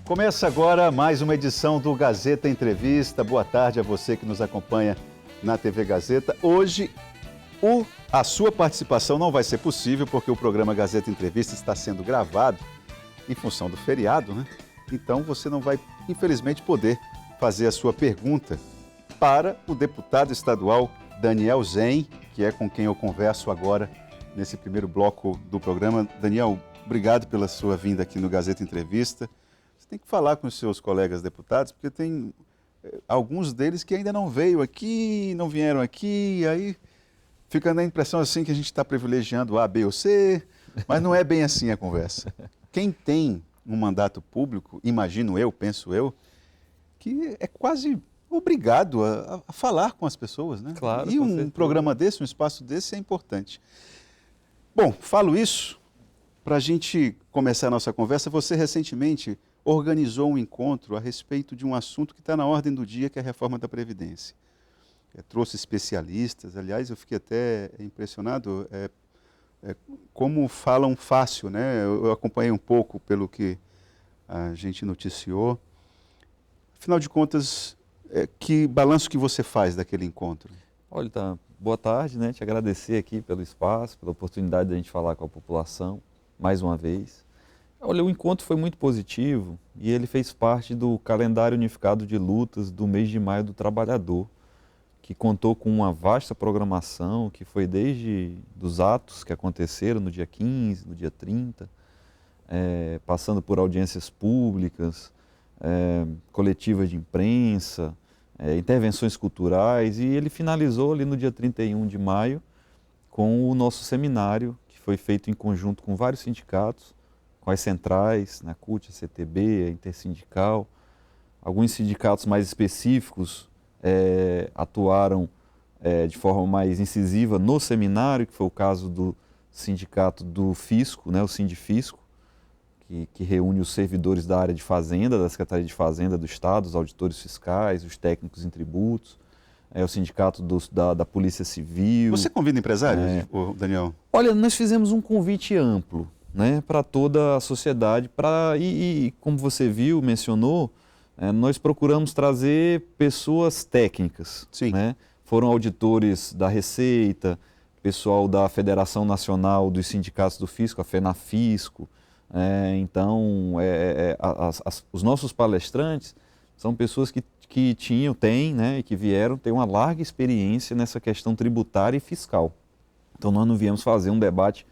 Começa agora mais uma edição do Gazeta Entrevista. Boa tarde a você que nos acompanha na TV Gazeta. Hoje, a sua participação não vai ser possível porque o programa Gazeta Entrevista está sendo gravado em função do feriado, né? Então você não vai, infelizmente, poder fazer a sua pergunta para o deputado estadual Daniel Zen, que é com quem eu converso agora nesse primeiro bloco do programa. Daniel, obrigado pela sua vinda aqui no Gazeta Entrevista. Você tem que falar com os seus colegas deputados, porque tem alguns deles que ainda não veio aqui, não vieram aqui, aí fica na impressão assim que a gente está privilegiando A, B ou C, mas não é bem assim a conversa. Quem tem um mandato público, imagino eu, penso eu, que é quase obrigado a falar com as pessoas, né? Claro, e um programa desse, um espaço desse é importante. Bom, falo isso para a gente começar a nossa conversa. Você recentemente organizou um encontro a respeito de um assunto que está na ordem do dia, que é a reforma da Previdência. Trouxe especialistas, aliás, eu fiquei até impressionado como falam fácil, né? Eu acompanhei um pouco pelo que a gente noticiou. Afinal de contas, que balanço que você faz daquele encontro? Olha, tá, boa tarde, né? Te agradecer aqui pelo espaço, pela oportunidade de a gente falar com a população, mais uma vez. Olha, o encontro foi muito positivo e ele fez parte do calendário unificado de lutas do mês de maio do trabalhador, que contou com uma vasta programação, que foi desde dos atos que aconteceram no dia 15, no dia 30, passando por audiências públicas, coletivas de imprensa, intervenções culturais, e ele finalizou ali no dia 31 de maio com o nosso seminário, que foi feito em conjunto com vários sindicatos, com as centrais, na CUT, a CTB, a Intersindical. Alguns sindicatos mais específicos atuaram de forma mais incisiva no seminário, que foi o caso do sindicato do Fisco, né, o Sindifisco, que reúne os servidores da área de Fazenda, da Secretaria de Fazenda do Estado, os auditores fiscais, os técnicos em tributos, o sindicato da Polícia Civil. Você convida empresários, Daniel? Olha, nós fizemos um convite amplo, né, para toda a sociedade, e como você viu, mencionou, nós procuramos trazer pessoas técnicas. Sim. Né? Foram auditores da Receita, pessoal da Federação Nacional dos Sindicatos do Fisco, a FENAFisco. Então, os nossos palestrantes são pessoas que têm, né, e que vieram ter uma larga experiência nessa questão tributária e fiscal. Então, nós não viemos fazer um debate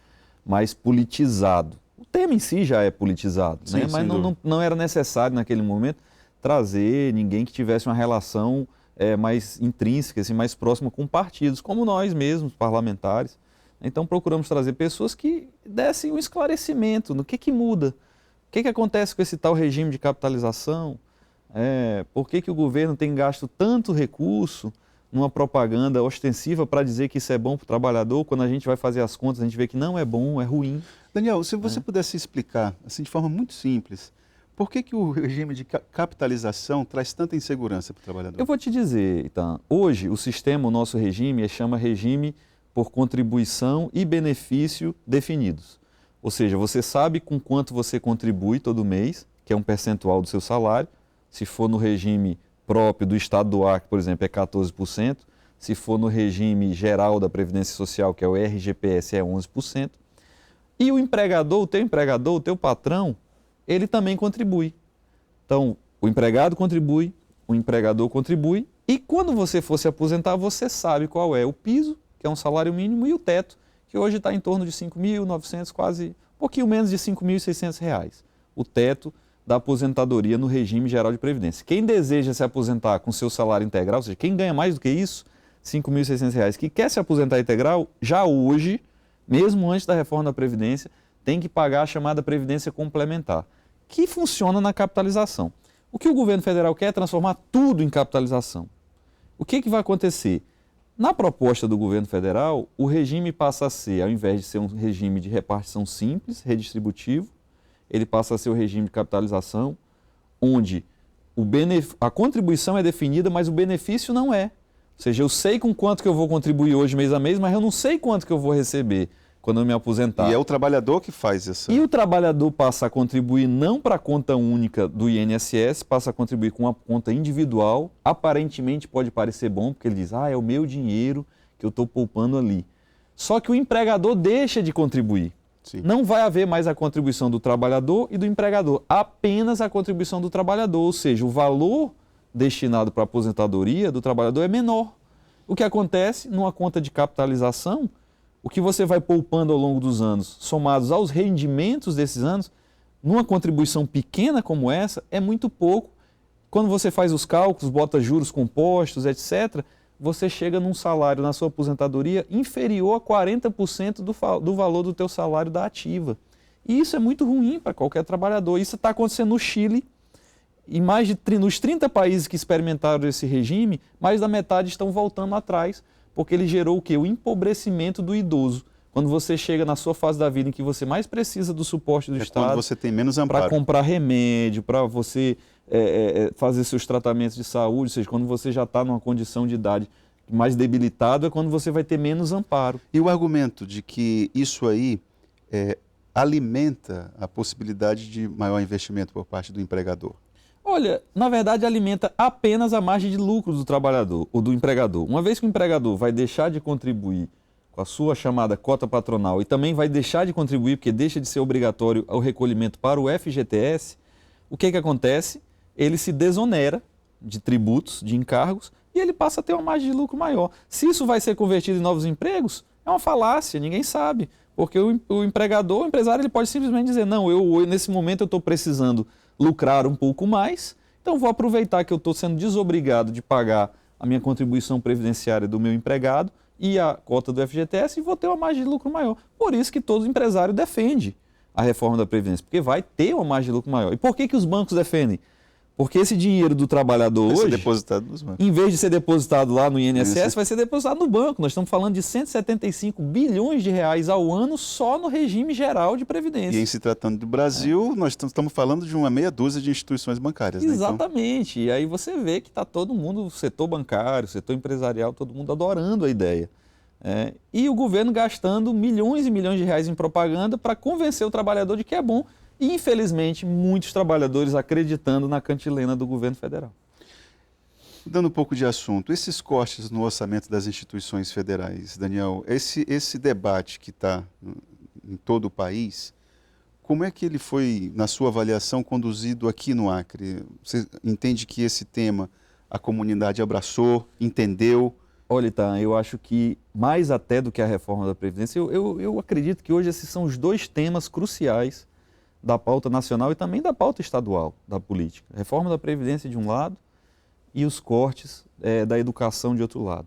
mais politizado. O tema em si já é politizado, sim, né? Mas não era necessário naquele momento trazer ninguém que tivesse uma relação mais intrínseca, assim, mais próxima com partidos, como nós mesmos, parlamentares. Então procuramos trazer pessoas que dessem um esclarecimento no que muda, o que acontece com esse tal regime de capitalização, por que o governo tem gasto tanto recurso numa propaganda ostensiva para dizer que isso é bom para o trabalhador, quando a gente vai fazer as contas, a gente vê que não é bom, é ruim. Daniel, se você pudesse explicar, assim, de forma muito simples, por que o regime de capitalização traz tanta insegurança para o trabalhador? Eu vou te dizer, então, hoje o sistema, o nosso regime, chama regime por contribuição e benefício definidos. Ou seja, você sabe com quanto você contribui todo mês, que é um percentual do seu salário. Se for no regime próprio do Estado do Acre, por exemplo, é 14%. Se for no regime geral da Previdência Social, que é o RGPS, é 11%. E o empregador, o teu patrão, ele também contribui. Então, o empregado contribui, o empregador contribui, e quando você for se aposentar, você sabe qual é o piso, que é um salário mínimo, e o teto, que hoje está em torno de R$ 5.900, quase um pouquinho menos de R$ 5.600. O teto da aposentadoria no regime geral de previdência. Quem deseja se aposentar com seu salário integral, ou seja, quem ganha mais do que isso, R$ 5.600, que quer se aposentar integral, já hoje, mesmo antes da reforma da Previdência, tem que pagar a chamada Previdência Complementar, que funciona na capitalização. O que o governo federal quer é transformar tudo em capitalização. O que vai acontecer? Na proposta do governo federal, o regime passa a ser, ao invés de ser um regime de repartição simples, redistributivo, ele passa a ser o regime de capitalização, onde a contribuição é definida, mas o benefício não é. Ou seja, eu sei com quanto que eu vou contribuir hoje mês a mês, mas eu não sei quanto que eu vou receber quando eu me aposentar. E é o trabalhador que faz isso. E o trabalhador passa a contribuir não para a conta única do INSS, passa a contribuir com uma conta individual. Aparentemente pode parecer bom, porque ele diz, é o meu dinheiro que eu estou poupando ali. Só que o empregador deixa de contribuir. Sim. Não vai haver mais a contribuição do trabalhador e do empregador, apenas a contribuição do trabalhador, ou seja, o valor destinado para a aposentadoria do trabalhador é menor. O que acontece numa conta de capitalização, o que você vai poupando ao longo dos anos, somados aos rendimentos desses anos, numa contribuição pequena como essa, é muito pouco. Quando você faz os cálculos, bota juros compostos, etc., você chega num salário na sua aposentadoria inferior a 40% do valor do teu salário da ativa. E isso é muito ruim para qualquer trabalhador. Isso está acontecendo no Chile. E nos 30 países que experimentaram esse regime, mais da metade estão voltando atrás, porque ele gerou o quê? O empobrecimento do idoso. Quando você chega na sua fase da vida em que você mais precisa do suporte do Estado, quando você tem menos amparo, para comprar remédio, para você fazer seus tratamentos de saúde, ou seja, quando você já está numa condição de idade mais debilitado, é quando você vai ter menos amparo. E o argumento de que isso aí alimenta a possibilidade de maior investimento por parte do empregador? Olha, na verdade alimenta apenas a margem de lucro do trabalhador ou do empregador. Uma vez que o empregador vai deixar de contribuir com a sua chamada cota patronal e também vai deixar de contribuir porque deixa de ser obrigatório o recolhimento para o FGTS, o que acontece? Ele se desonera de tributos, de encargos e ele passa a ter uma margem de lucro maior. Se isso vai ser convertido em novos empregos, é uma falácia, ninguém sabe. Porque o empregador, o empresário, ele pode simplesmente dizer, não, nesse momento eu estou precisando lucrar um pouco mais, então vou aproveitar que eu estou sendo desobrigado de pagar a minha contribuição previdenciária do meu empregado e a cota do FGTS e vou ter uma margem de lucro maior. Por isso que todo empresário defende a reforma da Previdência, porque vai ter uma margem de lucro maior. E por que os bancos defendem? Porque esse dinheiro do trabalhador vai hoje, ser depositado nos bancos. Em vez de ser depositado lá no INSS, vai ser depositado no banco. Nós estamos falando de 175 bilhões de reais ao ano só no regime geral de Previdência. E em se tratando do Brasil, nós estamos falando de uma meia dúzia de instituições bancárias. Exatamente. Né? Então... E aí você vê que está todo mundo, o setor bancário, o setor empresarial, todo mundo adorando a ideia. E o governo gastando milhões e milhões de reais em propaganda para convencer o trabalhador de que é bom. E, infelizmente, muitos trabalhadores acreditando na cantilena do governo federal. Mudando um pouco de assunto, esses cortes no orçamento das instituições federais, Daniel, esse debate que está em todo o país, como é que ele foi, na sua avaliação, conduzido aqui no Acre? Você entende que esse tema a comunidade abraçou, entendeu? Olha, Itan, eu acho que mais até do que a reforma da Previdência, eu acredito que hoje esses são os dois temas cruciais da pauta nacional e também da pauta estadual da política. A reforma da Previdência de um lado e os cortes da educação de outro lado.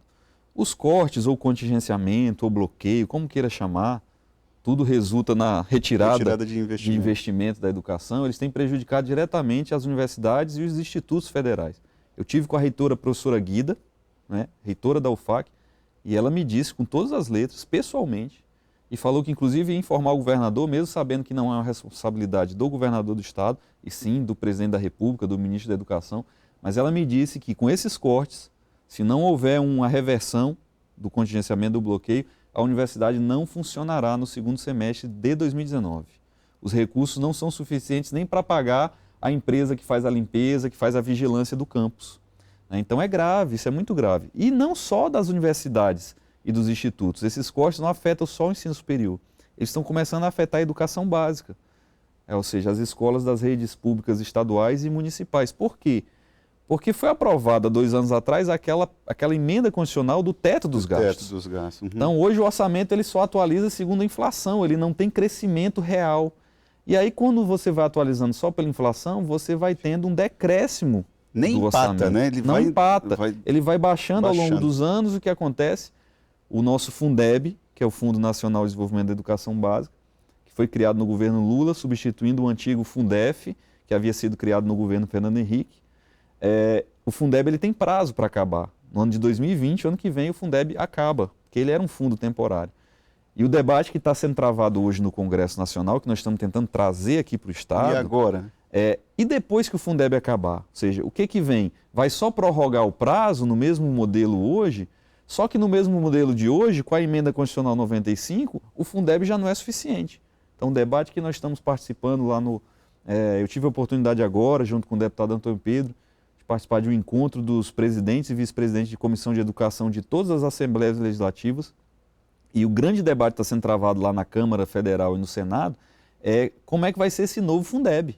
Os cortes, ou contingenciamento, ou bloqueio, como queira chamar, tudo resulta na retirada de investimento da educação. Eles têm prejudicado diretamente as universidades e os institutos federais. Eu tive com a reitora professora Guida, reitora da UFAC, e ela me disse com todas as letras, pessoalmente, e falou que inclusive ia informar o governador, mesmo sabendo que não é uma responsabilidade do governador do estado, e sim do presidente da República, do ministro da Educação, mas ela me disse que com esses cortes, se não houver uma reversão do contingenciamento do bloqueio, a universidade não funcionará no segundo semestre de 2019. Os recursos não são suficientes nem para pagar a empresa que faz a limpeza, que faz a vigilância do campus. Então é grave, isso é muito grave. E não só das universidades e dos institutos. Esses cortes não afetam só o ensino superior. Eles estão começando a afetar a educação básica, ou seja, as escolas das redes públicas estaduais e municipais. Por quê? Porque foi aprovada 2 anos atrás aquela emenda constitucional do teto dos gastos. Teto dos gastos. Uhum. Então hoje o orçamento ele só atualiza segundo a inflação, ele não tem crescimento real. E aí quando você vai atualizando só pela inflação, você vai tendo um decréscimo Nem do empata, orçamento. né? Não empata. Ele vai baixando ao longo dos anos. O que acontece? O nosso Fundeb, que é o Fundo Nacional de Desenvolvimento da Educação Básica, que foi criado no governo Lula, substituindo o antigo Fundef, que havia sido criado no governo Fernando Henrique. O Fundeb ele tem prazo para acabar. No ano de 2020, ano que vem, o Fundeb acaba, porque ele era um fundo temporário. E o debate que está sendo travado hoje no Congresso Nacional, que nós estamos tentando trazer aqui para o Estado... E agora? E depois que o Fundeb acabar? Ou seja, o que vem? Vai só prorrogar o prazo no mesmo modelo hoje? Só que no mesmo modelo de hoje, com a emenda constitucional 95, o Fundeb já não é suficiente. Então, o debate que nós estamos participando lá no... eu tive a oportunidade agora, junto com o deputado Antônio Pedro, de participar de um encontro dos presidentes e vice-presidentes de comissão de educação de todas as assembleias legislativas. E o grande debate que está sendo travado lá na Câmara Federal e no Senado é como é que vai ser esse novo Fundeb,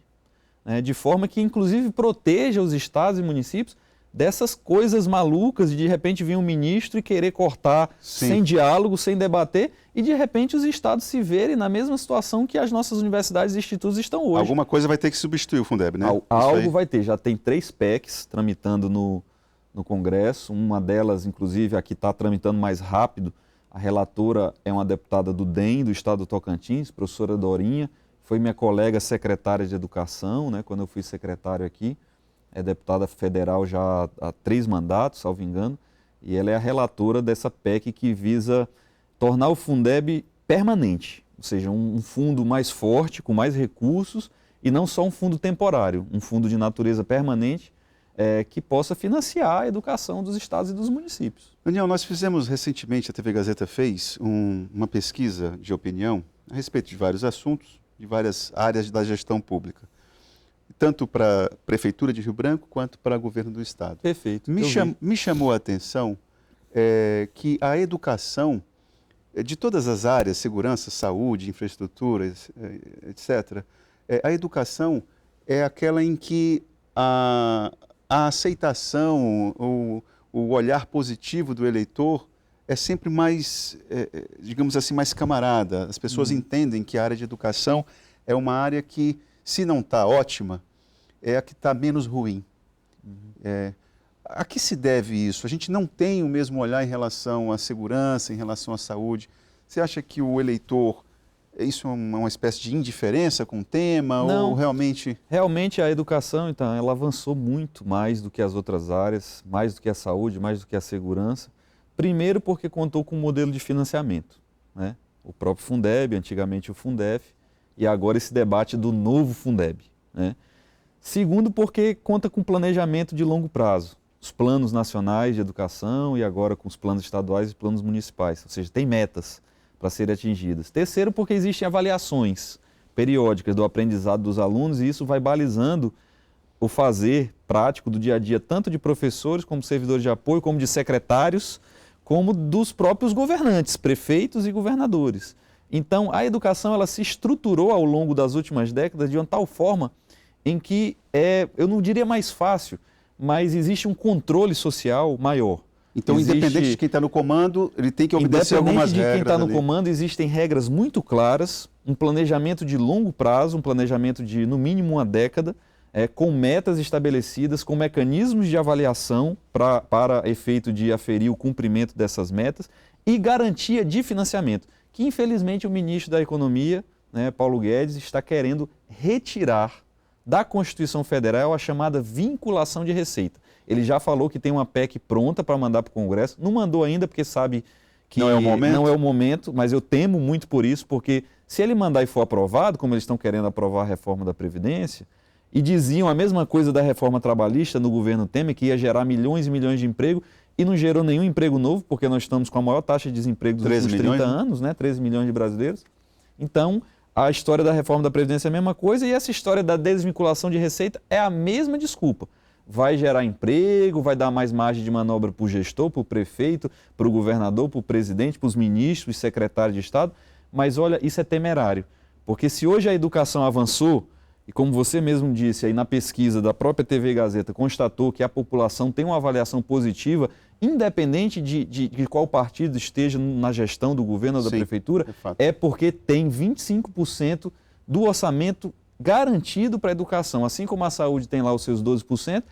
né? De forma que, inclusive, proteja os estados e municípios dessas coisas malucas de repente vir um ministro e querer cortar sem diálogo, sem debater, e de repente os estados se verem na mesma situação que as nossas universidades e institutos estão hoje. Alguma coisa vai ter que substituir o Fundeb, né? Algo vai ter. Já tem 3 PECs tramitando no Congresso, uma delas, inclusive, a que está tramitando mais rápido. A relatora é uma deputada do DEM, do estado do Tocantins, professora Dorinha, foi minha colega secretária de Educação, né, quando eu fui secretário aqui. É deputada federal já há 3 mandatos, salvo engano, e ela é a relatora dessa PEC que visa tornar o Fundeb permanente, ou seja, um fundo mais forte, com mais recursos, e não só um fundo temporário, um fundo de natureza permanente que possa financiar a educação dos estados e dos municípios. Daniel, nós fizemos recentemente, a TV Gazeta fez uma pesquisa de opinião a respeito de vários assuntos, de várias áreas da gestão pública. Tanto para a Prefeitura de Rio Branco, quanto para o governo do Estado. Perfeito. Me chamou a atenção que a educação, de todas as áreas, segurança, saúde, infraestrutura, etc., a educação é aquela em que a aceitação, o olhar positivo do eleitor é sempre mais, digamos assim, mais camarada. As pessoas entendem que a área de educação é uma área que, se não está ótima, é a que está menos ruim. A que se deve isso? A gente não tem o mesmo olhar em relação à segurança, em relação à saúde. Você acha que o eleitor, isso é uma espécie de indiferença com o tema? Não, ou realmente... Realmente a educação, então, ela avançou muito mais do que as outras áreas, mais do que a saúde, mais do que a segurança. Primeiro porque contou com um modelo de financiamento, né? O próprio Fundeb, antigamente o Fundef, e agora esse debate do novo Fundeb, né? Segundo, porque conta com planejamento de longo prazo, os planos nacionais de educação e agora com os planos estaduais e planos municipais, ou seja, tem metas para serem atingidas. Terceiro, porque existem avaliações periódicas do aprendizado dos alunos e isso vai balizando o fazer prático do dia a dia, tanto de professores, como servidores de apoio, como de secretários, como dos próprios governantes, prefeitos e governadores. Então, a educação ela se estruturou ao longo das últimas décadas de uma tal forma em que eu não diria mais fácil, mas existe um controle social maior. Então, independente de quem está no comando, ele tem que obedecer algumas regras. Independente de quem está no comando, existem regras muito claras, um planejamento de longo prazo, um planejamento de, no mínimo, 1 década, com metas estabelecidas, com mecanismos de avaliação para efeito de aferir o cumprimento dessas metas e garantia de financiamento, que, infelizmente, o ministro da Economia, né, Paulo Guedes, está querendo retirar da Constituição Federal a chamada vinculação de receita. Ele já falou que tem uma PEC pronta para mandar para o Congresso, não mandou ainda porque sabe que não é o momento, mas eu temo muito por isso, porque se ele mandar e for aprovado, como eles estão querendo aprovar a reforma da Previdência, e diziam a mesma coisa da reforma trabalhista no governo Temer, que ia gerar milhões e milhões de emprego, e não gerou nenhum emprego novo, porque nós estamos com a maior taxa de desemprego dos últimos 30 anos, né? 13 milhões de brasileiros. Então, a história da reforma da Previdência é a mesma coisa e essa história da desvinculação de receita é a mesma desculpa. Vai gerar emprego, vai dar mais margem de manobra para o gestor, para o prefeito, para o governador, para o presidente, para os ministros e secretários de Estado, mas olha, isso é temerário, porque se hoje a educação avançou, e como você mesmo disse aí na pesquisa da própria TV Gazeta, constatou que a população tem uma avaliação positiva, independente de qual partido esteja na gestão do governo ou da prefeitura, é porque tem 25% do orçamento garantido para a educação, assim como a saúde tem lá os seus 12%,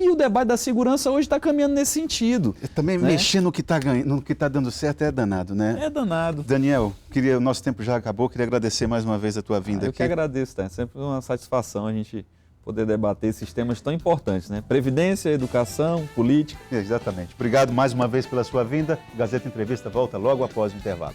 e o debate da segurança hoje está caminhando nesse sentido. Também mexer no que está dando certo é danado, né? É danado. Daniel, o nosso tempo já acabou, queria agradecer mais uma vez a tua vinda aqui. Eu que agradeço, tá? É sempre uma satisfação a gente poder debater esses temas tão importantes, né? Previdência, educação, política. Exatamente. Obrigado mais uma vez pela sua vinda. Gazeta Entrevista volta logo após o intervalo.